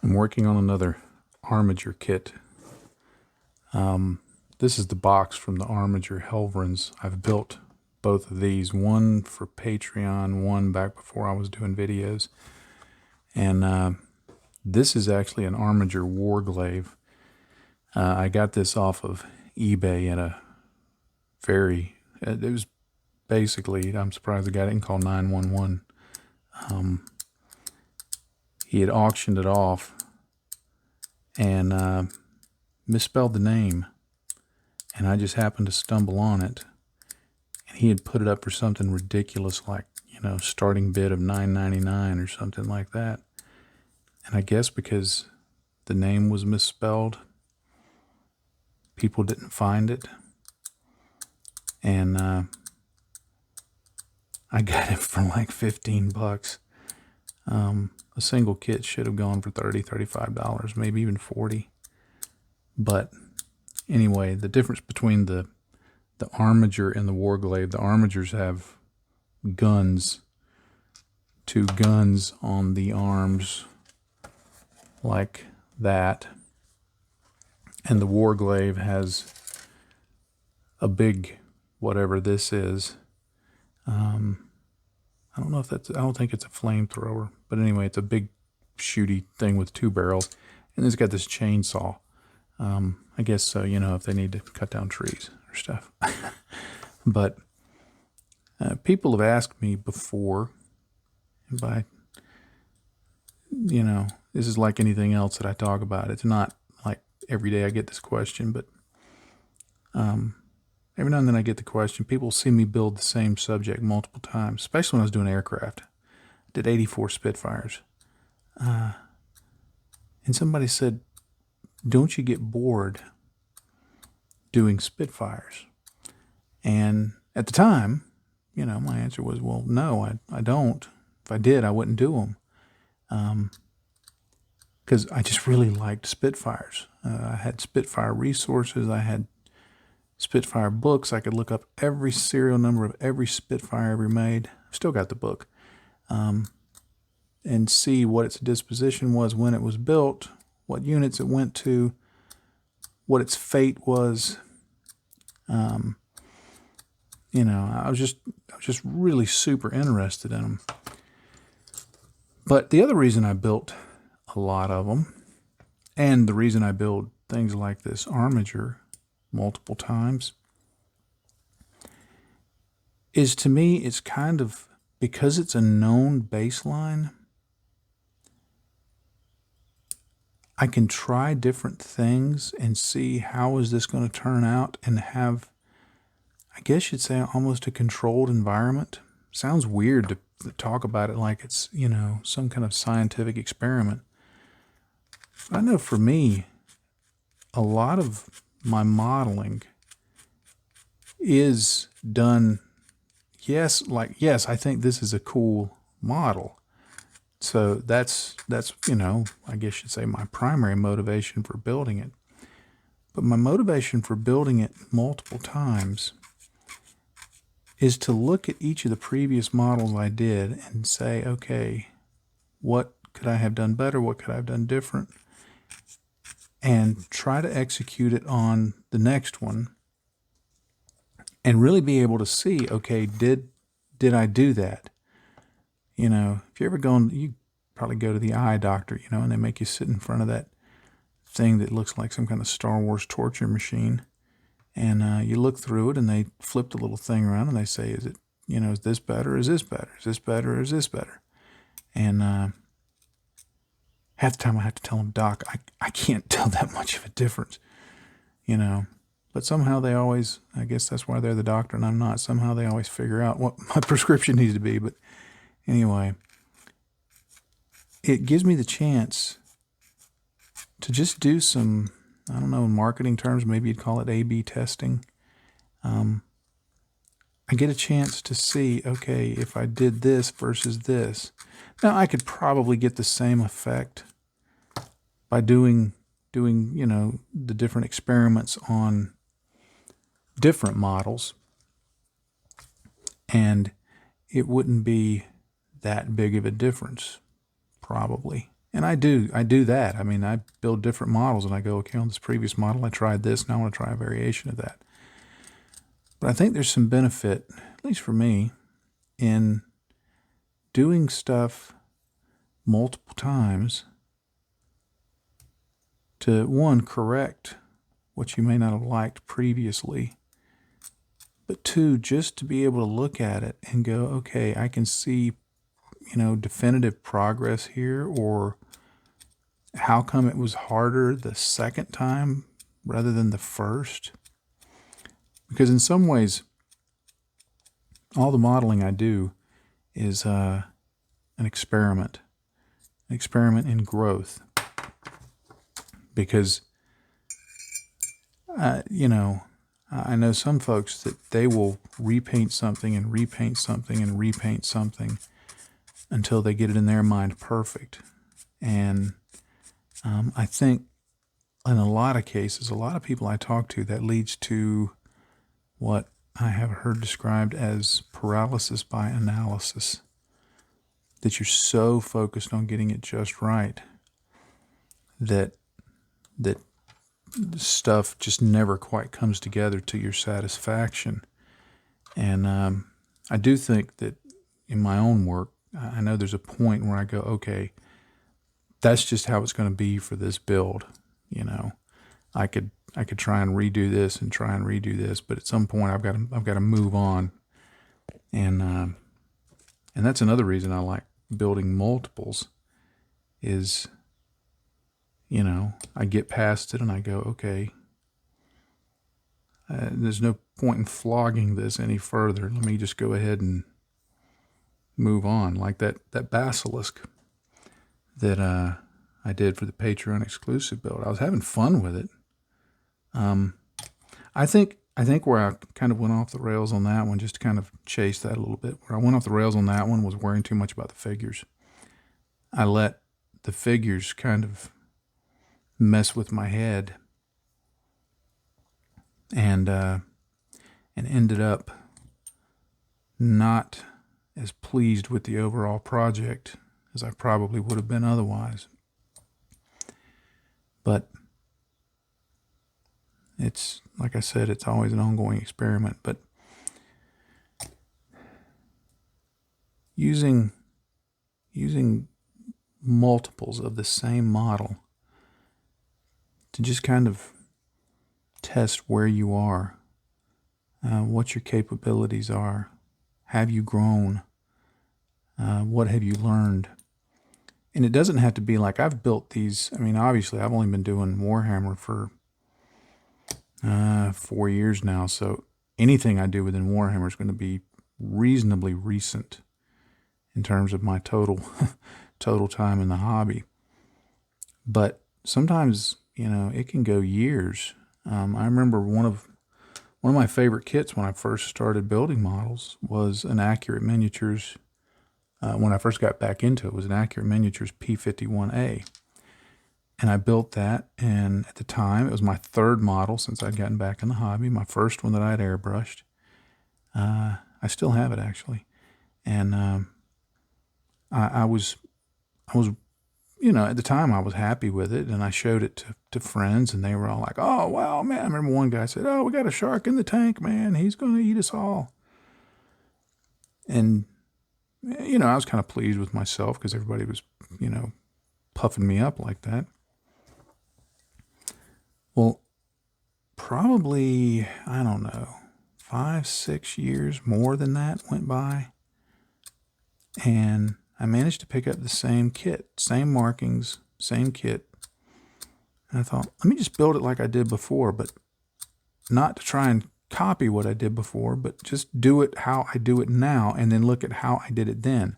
I'm working on another Armiger kit. This is the box from the Armiger Helverins. I've built both of these, one for Patreon, one back before I was doing videos. And this is actually an Armiger Warglaive. I got this off of eBay at a it was basically, I'm surprised the guy didn't call 911. He had auctioned it off and misspelled the name, and I just happened to stumble on it, and he had put it up for something ridiculous like, starting bid of $9.99 or something like that. And I guess because the name was misspelled, people didn't find it, and I got it for like $15. A single kit should have gone for $30, $35, maybe even $40. But anyway, the difference between the Armiger and the Warglaive, the Armigers have guns, two guns on the arms like that, and the Warglaive has a big whatever this is. I don't know if I don't think it's a flamethrower, but anyway, it's a big shooty thing with two barrels, and it's got this chainsaw. I guess so, if they need to cut down trees or stuff. But people have asked me before, this is like anything else that I talk about. It's not like every day I get this question, but every now and then I get the question. People see me build the same subject multiple times, especially when I was doing aircraft. I did 84 Spitfires. And somebody said, don't you get bored doing Spitfires? And at the time, my answer was, well, no, I don't. If I did, I wouldn't do them. Because I just really liked Spitfires. I had Spitfire resources. I had Spitfire books. I could look up every serial number of every Spitfire ever made. I've still got the book. And see what its disposition was when it was built, what units it went to, what its fate was. I was just really super interested in them. But the other reason I built a lot of them, and the reason I build things like this Armiger multiple times, is to me it's kind of, because it's a known baseline, I can try different things and see how is this going to turn out, and have, I guess you'd say, almost a controlled environment. Sounds weird to talk about it like it's, some kind of scientific experiment. I know for me, a lot of my modeling is done, yes, I think this is a cool model. So that's I guess you'd say my primary motivation for building it. But my motivation for building it multiple times is to look at each of the previous models I did and say, okay, what could I have done better? What could I have done different? And try to execute it on the next one and really be able to see, okay, did I do that? If you ever you probably go to the eye doctor, and they make you sit in front of that thing that looks like some kind of Star Wars torture machine. And you look through it, and they flip the little thing around, and they say, is it, is this better? Is this better? Is this better? Or is this better? And half the time I have to tell them, Doc, I can't tell that much of a difference, But somehow they always, I guess that's why they're the doctor and I'm not, somehow they always figure out what my prescription needs to be. But anyway, it gives me the chance to just do some, I don't know, in marketing terms, maybe you'd call it A/B testing. I get a chance to see, okay, if I did this versus this. Now, I could probably get the same effect by doing the different experiments on different models, and it wouldn't be that big of a difference, probably. And I do that. I mean, I build different models and I go, okay, on this previous model, I tried this. Now I want to try a variation of that. But I think there's some benefit, at least for me, in doing stuff multiple times to, one, correct what you may not have liked previously, but two, just to be able to look at it and go, okay, I can see, definitive progress here, or how come it was harder the second time rather than the first? Because in some ways, all the modeling I do is an experiment in growth. Because, I know some folks that they will repaint something and repaint something and repaint something until they get it in their mind perfect. And I think in a lot of cases, a lot of people I talk to, that leads to what I have heard described as paralysis by analysis. That you're so focused on getting it just right that stuff just never quite comes together to your satisfaction. And I do think that in my own work, I know there's a point where I go, okay, that's just how it's going to be for this build. I could try and redo this and try and redo this, but at some point I've got to move on. And that's another reason I like building multiples is, I get past it and I go, okay, there's no point in flogging this any further. Let me just go ahead and move on. Like that basilisk that I did for the Patreon exclusive build. I was having fun with it. I think where I kind of went off the rails on that one, just to kind of chase that a little bit, where I went off the rails on that one was worrying too much about the figures. I let the figures kind of mess with my head and ended up not as pleased with the overall project as I probably would have been otherwise. But it's, like I said, it's always an ongoing experiment. But using multiples of the same model to just kind of test where you are, what your capabilities are, have you grown, what have you learned. And it doesn't have to be like I've built these. I mean, obviously, I've only been doing Warhammer for 4 years now, so anything I do within Warhammer is going to be reasonably recent in terms of my total time in the hobby. But sometimes, it can go years. I remember one of my favorite kits when I first started building models was an Accurate Miniatures. When I first got back into it, was an Accurate Miniatures P51A. And I built that, and at the time, it was my third model since I'd gotten back in the hobby, my first one that I'd airbrushed. I still have it, actually. And I was, at the time, I was happy with it, and I showed it to friends, and they were all like, oh, wow, man. I remember one guy said, oh, we got a shark in the tank, man. He's going to eat us all. And I was kind of pleased with myself because everybody was, puffing me up like that. Well, probably, I don't know, 5-6 years, more than that went by. And I managed to pick up the same kit, same markings, same kit. And I thought, let me just build it like I did before, but not to try and copy what I did before, but just do it how I do it now and then look at how I did it then.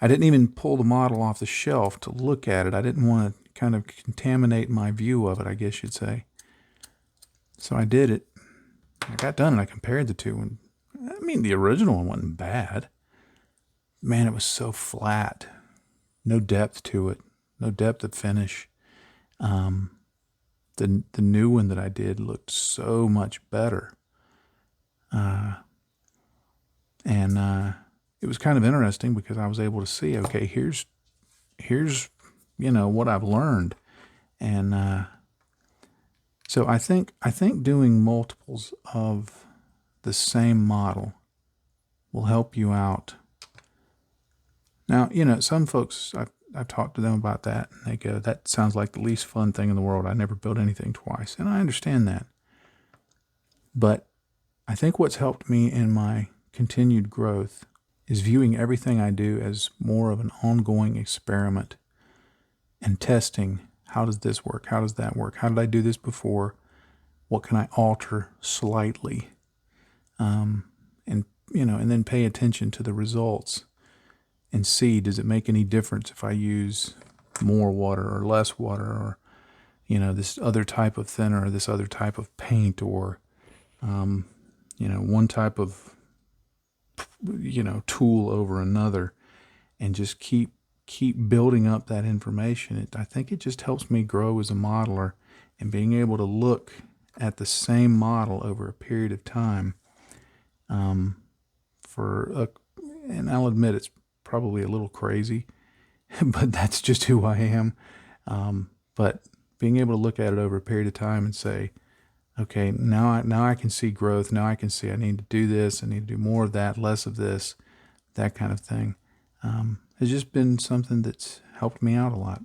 I didn't even pull the model off the shelf to look at it. I didn't want to kind of contaminate my view of it, I guess you'd say. So I did it. I got done and I compared the two. And I mean, the original one wasn't bad. Man, it was so flat. No depth to it. No depth of finish. The new one that I did looked so much better. And it was kind of interesting because I was able to see, okay, here's what I've learned. And so I think doing multiples of the same model will help you out. Now, some folks, I've talked to them about that, and they go, that sounds like the least fun thing in the world. I never built anything twice. And I understand that. But I think what's helped me in my continued growth is viewing everything I do as more of an ongoing experiment and testing, how does this work? How does that work? How did I do this before? What can I alter slightly? And then pay attention to the results and see, does it make any difference if I use more water or less water, or, this other type of thinner or this other type of paint, or, one type of, tool over another, and just keep building up that information. I think it just helps me grow as a modeler, and being able to look at the same model over a period of time, and I'll admit it's probably a little crazy, but that's just who I am. But being able to look at it over a period of time and say, okay, now I can see growth. Now I can see I need to do this. I need to do more of that, less of this, that kind of thing. Has just been something that's helped me out a lot.